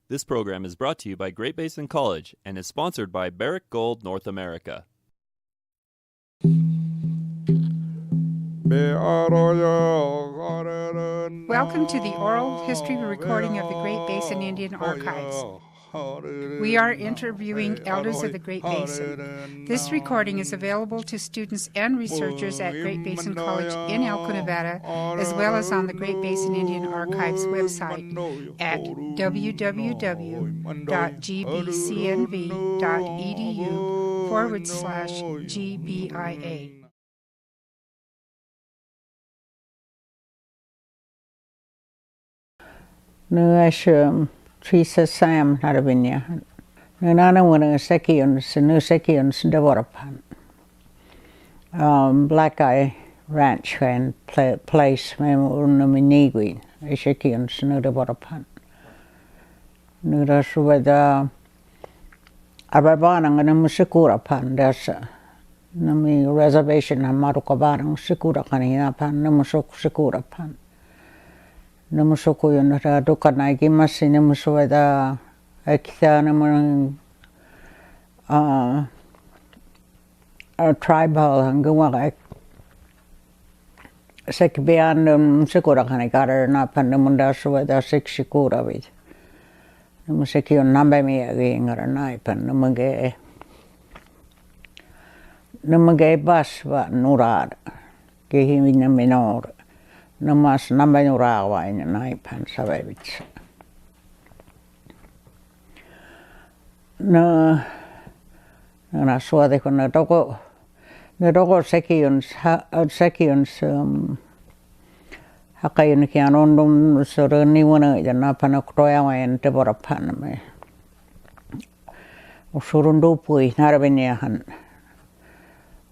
This program is brought to you by Great Basin College and is sponsored by Barrick Gold North America. Welcome to the oral history recording of the Great Basin Indian Archives. We are interviewing elders of the Great Basin. This recording is available to students and researchers at Great Basin College in Elko, Nevada, as well as on the Great Basin Indian Archives website at www.gbcnv.edu/GBIA. Nu är Theresa Sam narvinia. Nu nana wana sekions devorapan. Black Eye Ranch and place memunaminigue. Sekions nu devorapan. Nu rasuveda ababanang na musikura pan dasa. Nami reservation na marukabarang sikura kanina pan na musok sikura pan. Namusuko yun na dukanay kimasi namusuweda kita naman tribal hanggang wala sa GBIA sigura kanay karar na pan namunda suweda siksikura wid namusiki yun nambay miya ngarar na pan namagay bas ba nurad kihimig na minor namas nambay nurawa ina naipan sa bebits. Na suade ko na doko sekions hakayon ki anondum soroni wana na panakroya wayan teborapan me. Usurundu pui narabinyahan.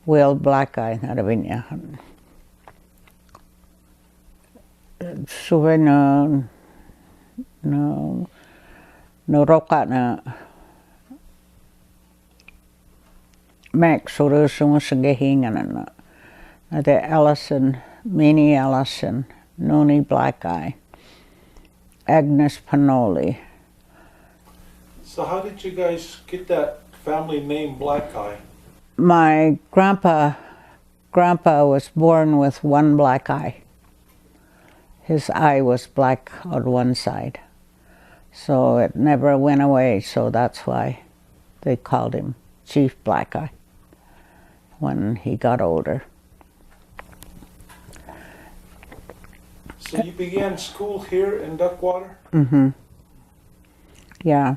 Well Black Eye narabinyahan. Suwe no roka na Max suru sumusagahingan na the Allison, Minnie Allison, Noni Black Eye, Agnes Panoli. So how did you guys get that family name Black Eye? My grandpa was born with one black eye. His eye was black on one side, so it never went away, so that's why they called him Chief Black Eye when he got older. So you began school here in Duckwater? Mm-hmm. Yeah,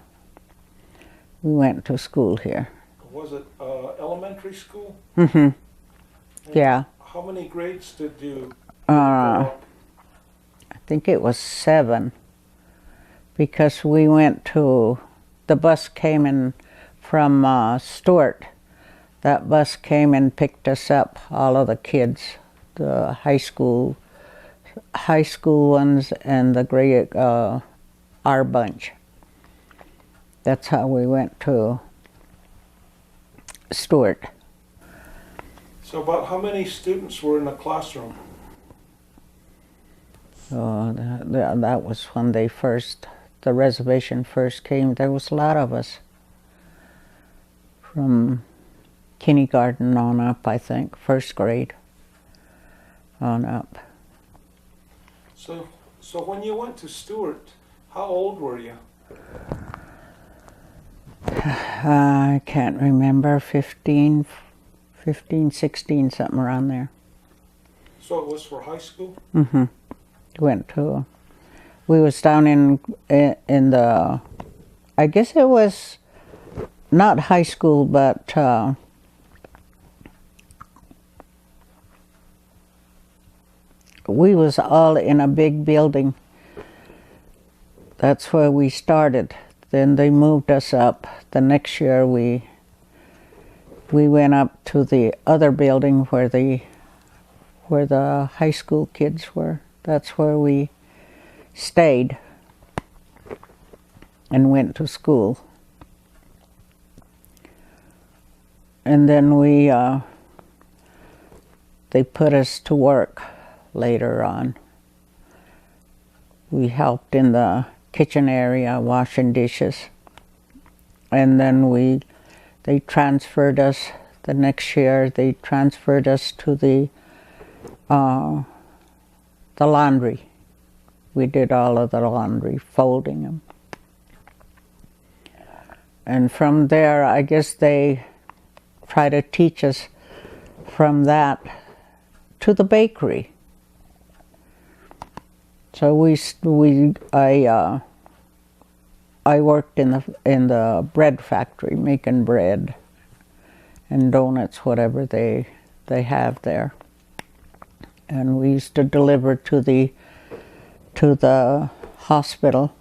we went to school here. Was it elementary school? Mm-hmm. Yeah. How many grades did you I think it was 7, because we went to, the bus came in from Stewart. That bus came and picked us up, all of the kids, the high school ones and the grade, our bunch. That's how we went to Stewart. So about how many students were in the classroom? Oh, that was when the reservation first came. There was a lot of us. From kindergarten on up, I think, first grade on up. So when you went to Stewart, how old were you? I can't remember, 15, 16, something around there. So it was for high school? Mm-hmm. We was down in the, I guess it was not high school, but we was all in a big building. That's where we started. Then they moved us up. The next year we went up to the other building where the high school kids were. That's where we stayed and went to school. And then they put us to work later on. We helped in the kitchen area, washing dishes. And then they transferred us, the next year they transferred us to the laundry. We did all of the laundry, folding them. And from there, I guess they try to teach us from that to the bakery. So I worked in the bread factory, making bread and donuts, whatever they have there. And we used to deliver to the hospital.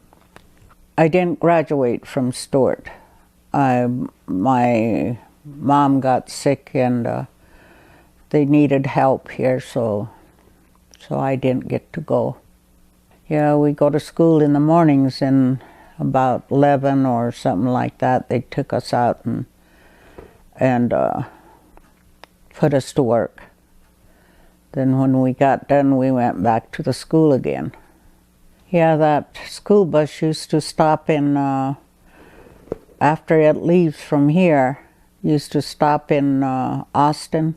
I didn't graduate from Stewart. My mom got sick and they needed help here, so I didn't get to go. Yeah, we go to school in the mornings, and about 11 or something like that, they took us out and put us to work. Then when we got done, we went back to the school again. Yeah, that school bus used to stop in, after it leaves from here, used to stop in Austin,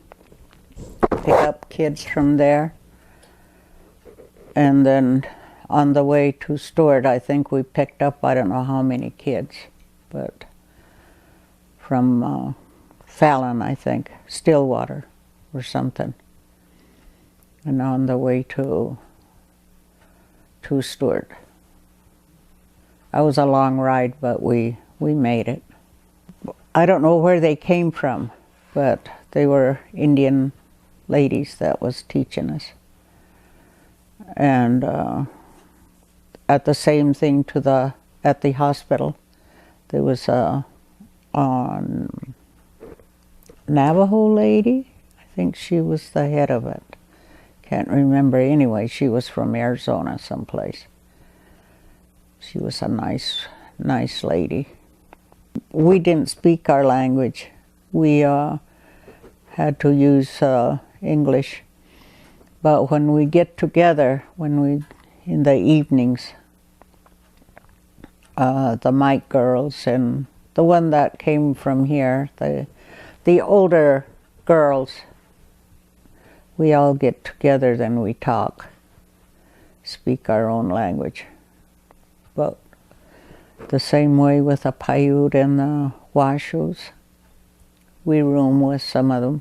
pick up kids from there. And then on the way to Stewart, I think we picked up, I don't know how many kids, but from Fallon, I think, Stillwater or something. And on the way to Stewart. That was a long ride, but we made it. I don't know where they came from, but they were Indian ladies that was teaching us. And at the same thing at the hospital, there was a Navajo lady. I think she was the head of it. Can't remember. Anyway, she was from Arizona someplace. She was a nice lady. We didn't speak our language. We had to use English. But when we get together, in the evenings, the Mike girls and the one that came from here, the older girls, we all get together, then we talk, speak our own language. But the same way with the Paiute and the Washos. We room with some of them,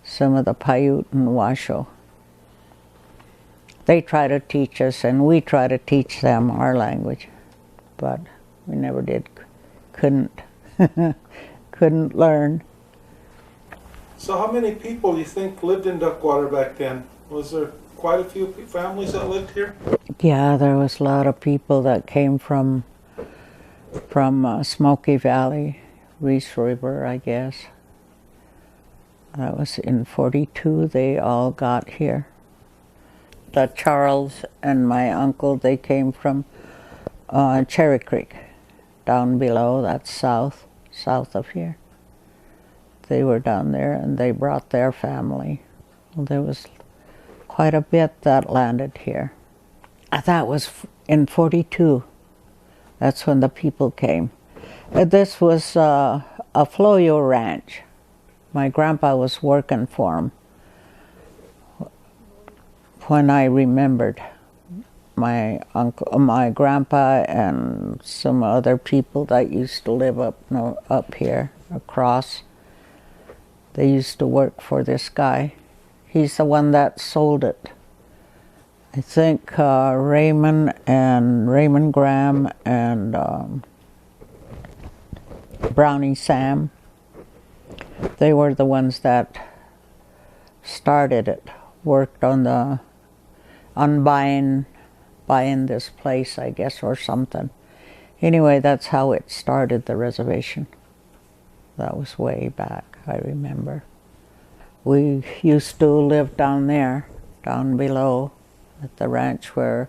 some of the Paiute and Washo. They try to teach us and we try to teach them our language, but we never did, couldn't learn. So how many people do you think lived in Duckwater back then? Was there quite a few families that lived here? Yeah, there was a lot of people that came from Smoky Valley, Reese River, I guess. That was in 42, they all got here. The Charles and my uncle, they came from Cherry Creek, down below, that's south of here. They were down there and they brought their family. Well, there was quite a bit that landed here. That was in 42. That's when the people came. This was a Floyo ranch. My grandpa was working for him. When I remembered, my uncle, my grandpa, and some other people that used to live up here across, they used to work for this guy. He's the one that sold it. I think Raymond Graham and Brownie Sam, they were the ones that started it, worked on buying this place, I guess, or something. Anyway, that's how it started, the reservation. That was way back, I remember. We used to live down there, down below, at the ranch where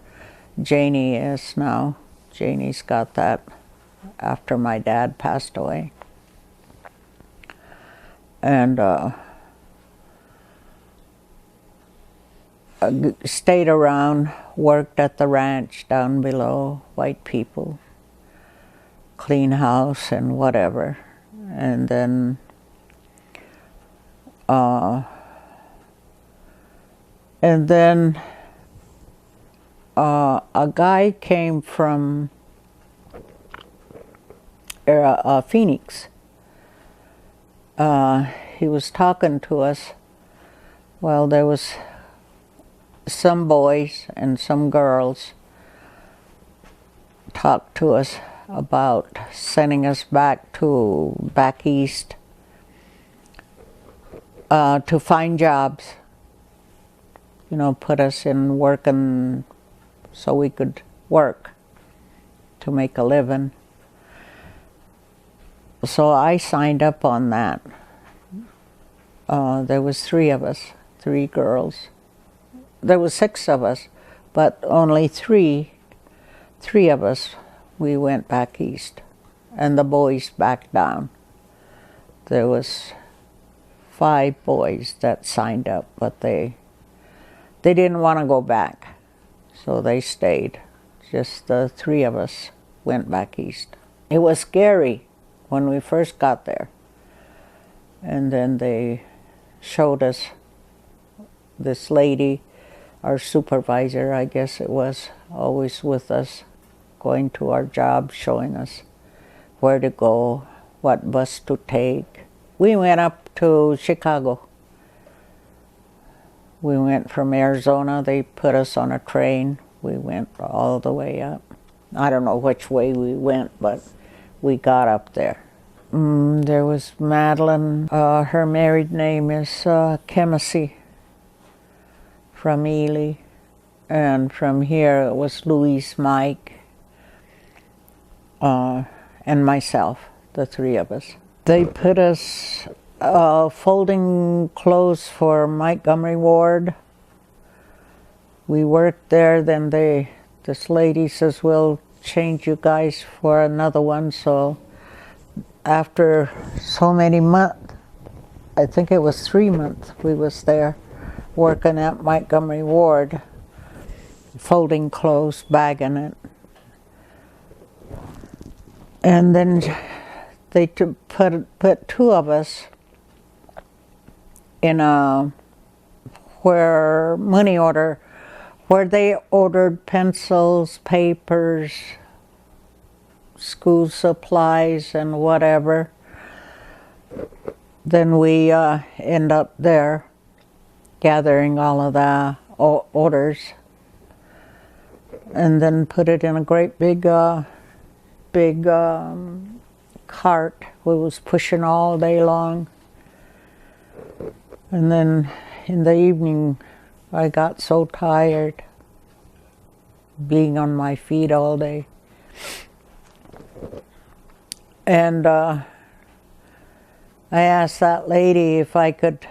Janie is now. Janie's got that after my dad passed away. And stayed around worked at the ranch down below, white people, clean house and whatever. And then a guy came from Phoenix. He was talking to us. Well, there was some boys and some girls talked to us about sending us back east to find jobs. You know, put us in working so we could work to make a living. So I signed up on that. There was 3 of us, 3 girls. There was 6 of us, but only 3 of us, we went back east, and the boys back down. There was 5 boys that signed up, but they didn't want to go back, so they stayed. Just the 3 of us went back east. It was scary when we first got there, and then they showed us this lady, our supervisor, I guess it was, always with us, going to our job, showing us where to go, what bus to take. We went up to Chicago. We went from Arizona. They put us on a train. We went all the way up. I don't know which way we went, but we got up there. There was Madeline. Her married name is Kemisi from Ely. And from here it was Louise, Mike, and myself, the 3 of us. They put us folding clothes for Montgomery Ward. We worked there, then this lady says, we'll change you guys for another one. So after so many months, I think it was 3 months, we was there working at Montgomery Ward, folding clothes, bagging it. And then they put 2 of us in where they ordered pencils, papers, school supplies, and whatever. Then we end up there gathering all of the orders, and then put it in a great big cart. We was pushing all day long. And then in the evening, I got so tired being on my feet all day. And I asked that lady if I could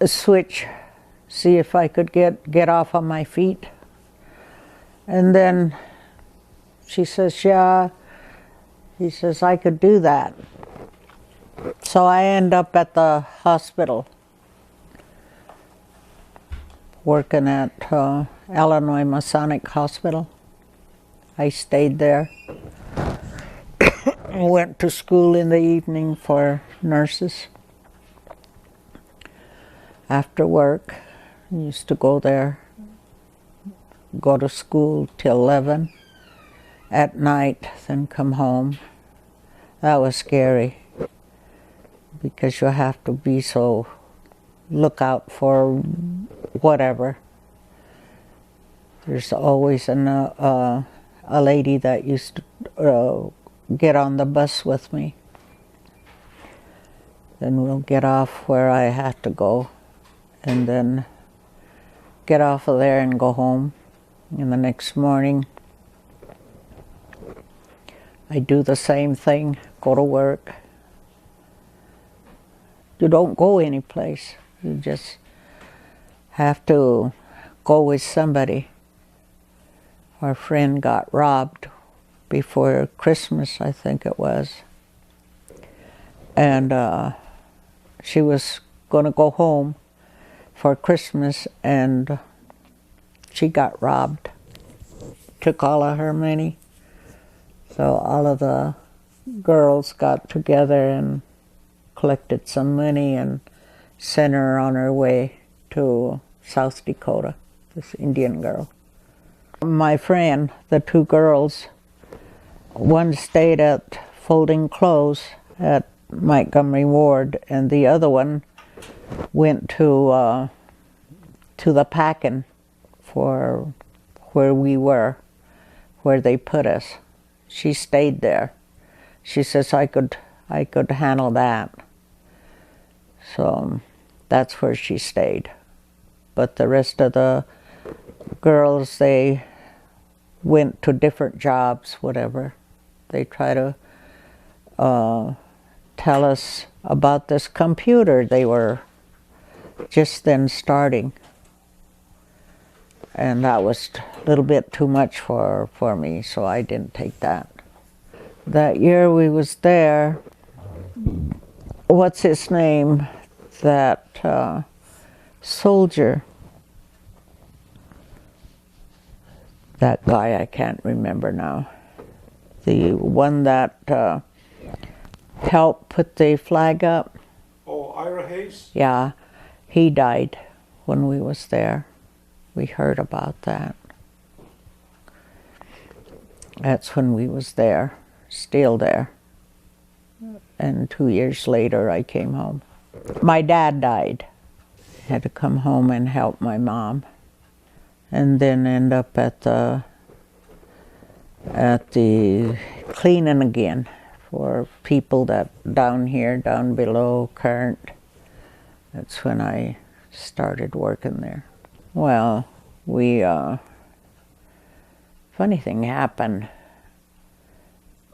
switch, see if I could get off on my feet. And then she says, yeah. He says, I could do that. So I end up at the hospital working at Illinois Masonic Hospital. I stayed there. I went to school in the evening for nurses. After work, I used to go there, go to school till 11 at night, then come home. That was scary because you have to be so look out for whatever. There's always a lady that used to get on the bus with me. Then we'll get off where I had to go and then get off of there and go home. And the next morning I do the same thing, go to work. You don't go anyplace. You just have to go with somebody. Our friend got robbed before Christmas, I think it was. And she was going to go home, for Christmas, and she got robbed. Took all of her money. So all of the girls got together and collected some money and sent her on her way to South Dakota, this Indian girl. My friend, the two girls, one stayed at folding clothes at Montgomery Ward, and the other one went to the packing for where we were, where they put us. She stayed there. She says I could handle that. So that's where she stayed. But the rest of the girls, they went to different jobs, whatever. They try to tell us about this computer they were just then starting. And that was a little bit too much for me, so I didn't take that. That year we was there, what's his name, that soldier, that guy I can't remember now, the one that helped put the flag up. Oh, Ira Hayes? Yeah, he died when we was there. We heard about that. That's when we was there, still there. And 2 years later I came home. My dad died. Had to come home and help my mom. And then end up at the cleaning again for people that down here, down below Current. That's when I started working there. Well, funny thing happened.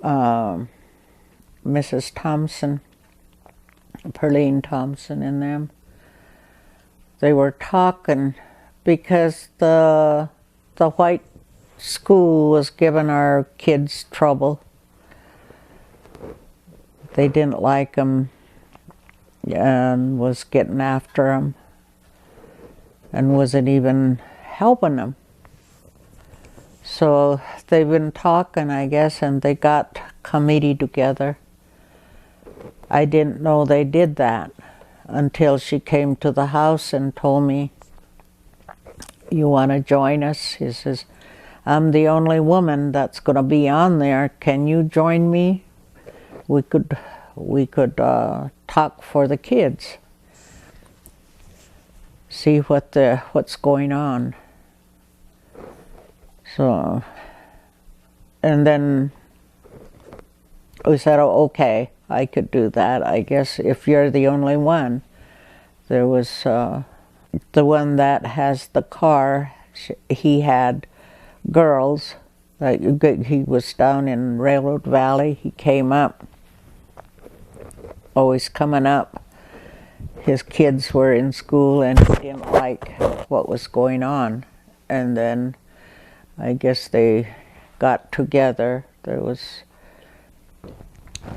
Mrs. Thompson, Pearline Thompson and them, they were talking because the white school was giving our kids trouble. They didn't like them and was getting after them and wasn't even helping them. So they've been talking, I guess, and they got a committee together. I didn't know they did that until she came to the house and told me, "You want to join us?" He says, "I'm the only woman that's going to be on there. Can you join me? We could talk for the kids. See what's going on." So, and then we said, "Oh, okay, I could do that. I guess if you're the only one." There was the one that has the car. He had girls. He was down in Railroad Valley. He came up, always coming up. His kids were in school and he didn't like what was going on. And then I guess they got together. There was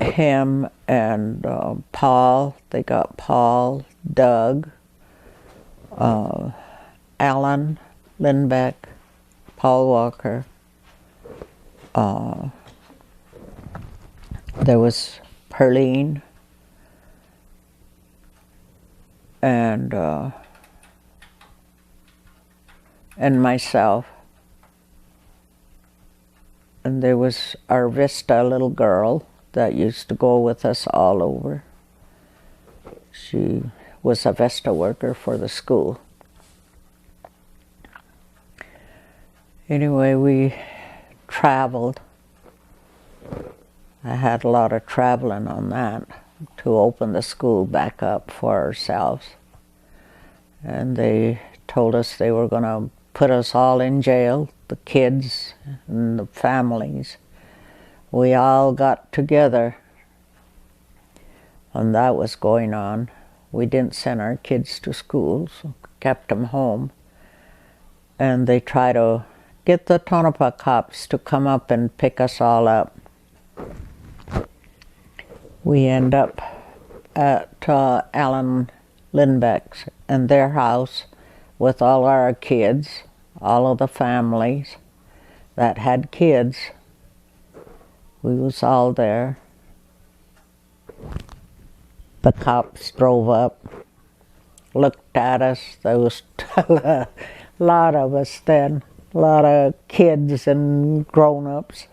him and Paul. They got Paul, Doug, Alan Lindbeck, Paul Walker. There was Pearline and myself. And there was our Vista little girl that used to go with us all over. She was a Vesta worker for the school. Anyway, we traveled. I had a lot of traveling on that to open the school back up for ourselves. And they told us they were going to put us all in jail, the kids and the families. We all got together, and that was going on. We didn't send our kids to school, so kept them home. And they tried to get the Tonopah cops to come up and pick us all up. We end up at Allen Lindbeck's, and their house with all our kids, all of the families that had kids. We was all there. The cops drove up, looked at us. There was a lot of us then, a lot of kids and grown-ups.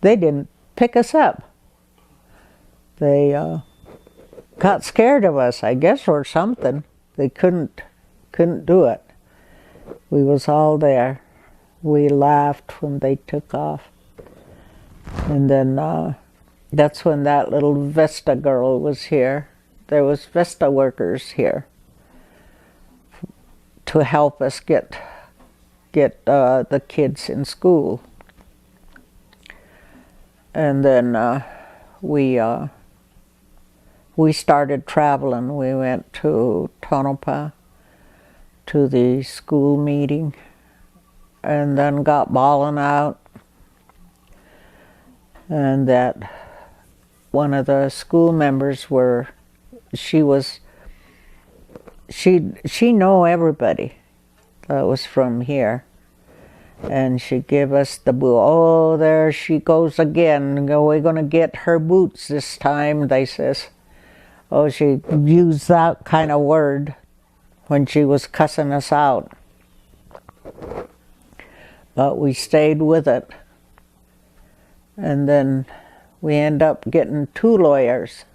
They didn't pick us up. They got scared of us, I guess, or something. They couldn't do it. We was all there. We laughed when they took off. And then that's when that little Vesta girl was here. There was Vesta workers here to help us get the kids in school. And then we started traveling. We went to Tonopah to the school meeting, and then got bawling out. And that one of the school members she know everybody that was from here. And she gave us the boot. Oh, there she goes again. We're going to get her boots this time, they says. Oh, she used that kind of word when she was cussing us out. But we stayed with it. And then we end up getting 2 lawyers,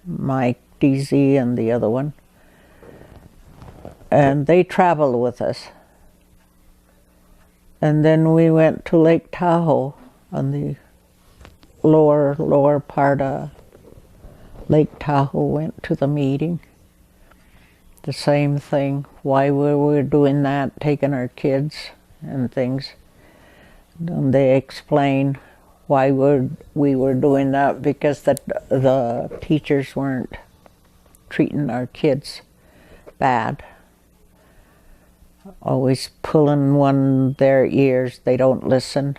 Mike DZ and the other one. And they traveled with us. And then we went to Lake Tahoe on the lower part of Lake Tahoe, went to the meeting. The same thing, why we were doing that, taking our kids and things. And they explained why we were doing that, because the teachers weren't treating our kids bad. Always pulling their ears, they don't listen.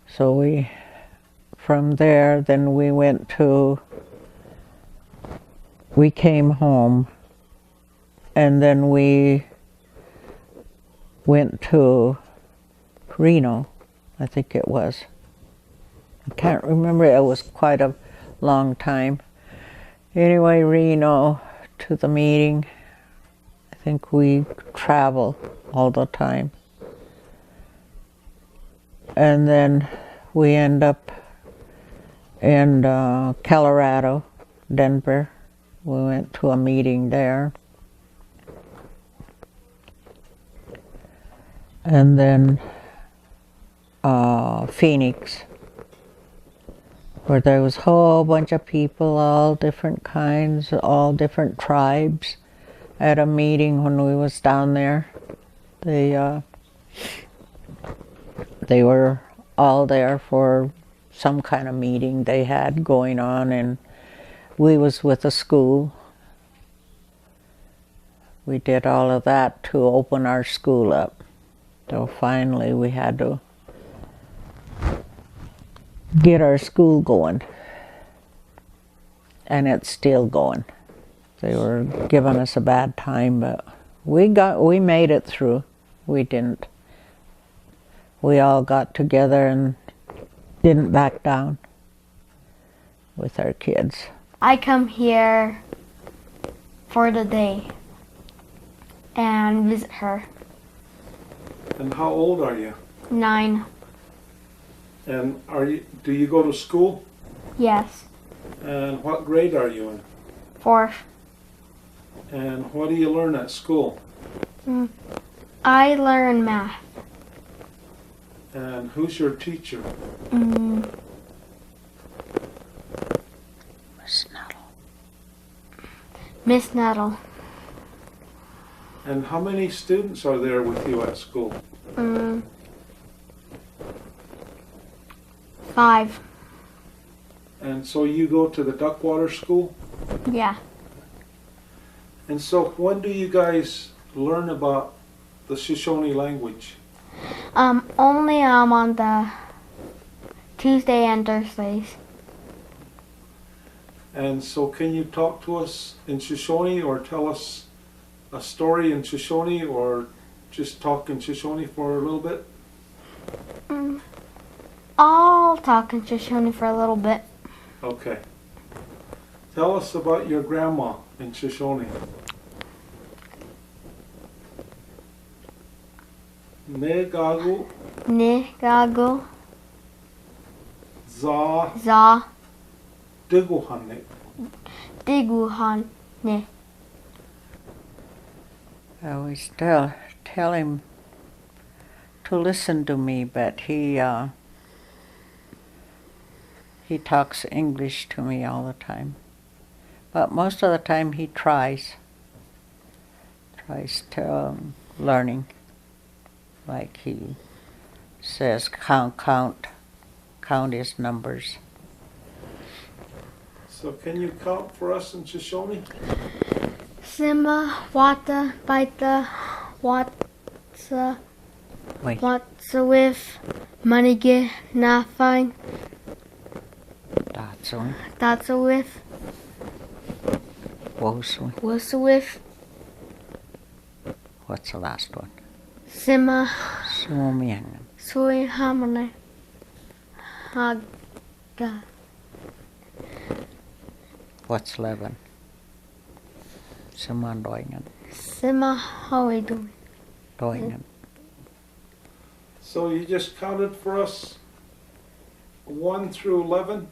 So from there, then we came home, and then we went to Reno, I think it was. I can't remember, it was quite a long time. Anyway, Reno, to the meeting. I think we travel all the time. And then we end up in Colorado, Denver. We went to a meeting there. And then Phoenix, where there was a whole bunch of people, all different kinds, all different tribes, at a meeting when we was down there. They were all there for some kind of meeting they had going on, and we was with the school. We did all of that to open our school up. So finally we had to get our school going. And it's still going. They were giving us a bad time, but we made it through. We all got together and didn't back down with our kids. I come here for the day and visit her. And how old are you? 9. And do you go to school? Yes. And what grade are you in? 4th. And what do you learn at school? I learn math. And who's your teacher? Miss Nettle. And how many students are there with you at school? 5. And so you go to the Duckwater school? Yeah. And so when do you guys learn about the Shoshone language? Only on the Tuesday and Thursdays. And so can you talk to us in Shoshone or tell us a story in Shoshone or just talk in Shoshone for a little bit? I'll talk in Shoshone for a little bit. Okay. Tell us about your grandma in Shoshone. Negagu Negago za za diguhane. diguhane. I always tell him to listen to me, but he talks English to me all the time. But most of the time he tries to learning. Like he says, count his numbers. So can you count for us in Shoshone? Sima, wata, baita, watsa, Wait, watsa with, manige, nafine, that's one. tatsa with, Wosu. wasa with, What's the last one? sima, Sumian. sui hamane, haga, What's 11? Suman doingen. sima, how are we doing? Doingen. So you just counted for us 1 through 11?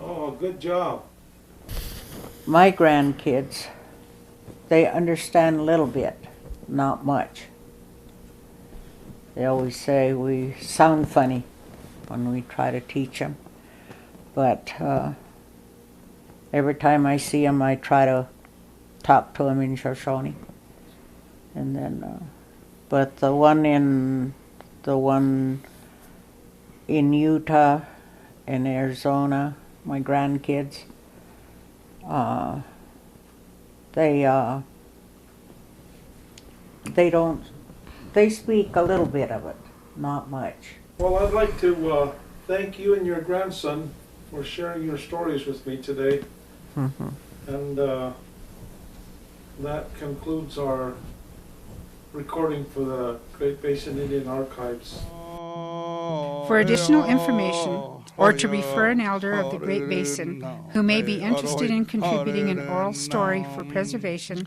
Oh, good job. My grandkids, they understand a little bit, not much. They always say we sound funny when we try to teach them. But every time I see them, I try to talk to them in Shoshone. And then, but the one in Utah and Arizona, my grandkids, they speak a little bit of it, not much. Well, I'd like to thank you and your grandson for sharing your stories with me today. Mm-hmm. And that concludes our recording for the Great Basin Indian Archives. For additional information or to refer an elder of the Great Basin who may be interested in contributing an oral story for preservation,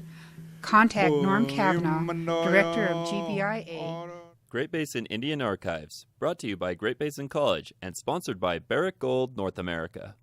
contact Norm Cavanaugh, Director of GBIA. Great Basin Indian Archives, brought to you by Great Basin College and sponsored by Barrick Gold North America.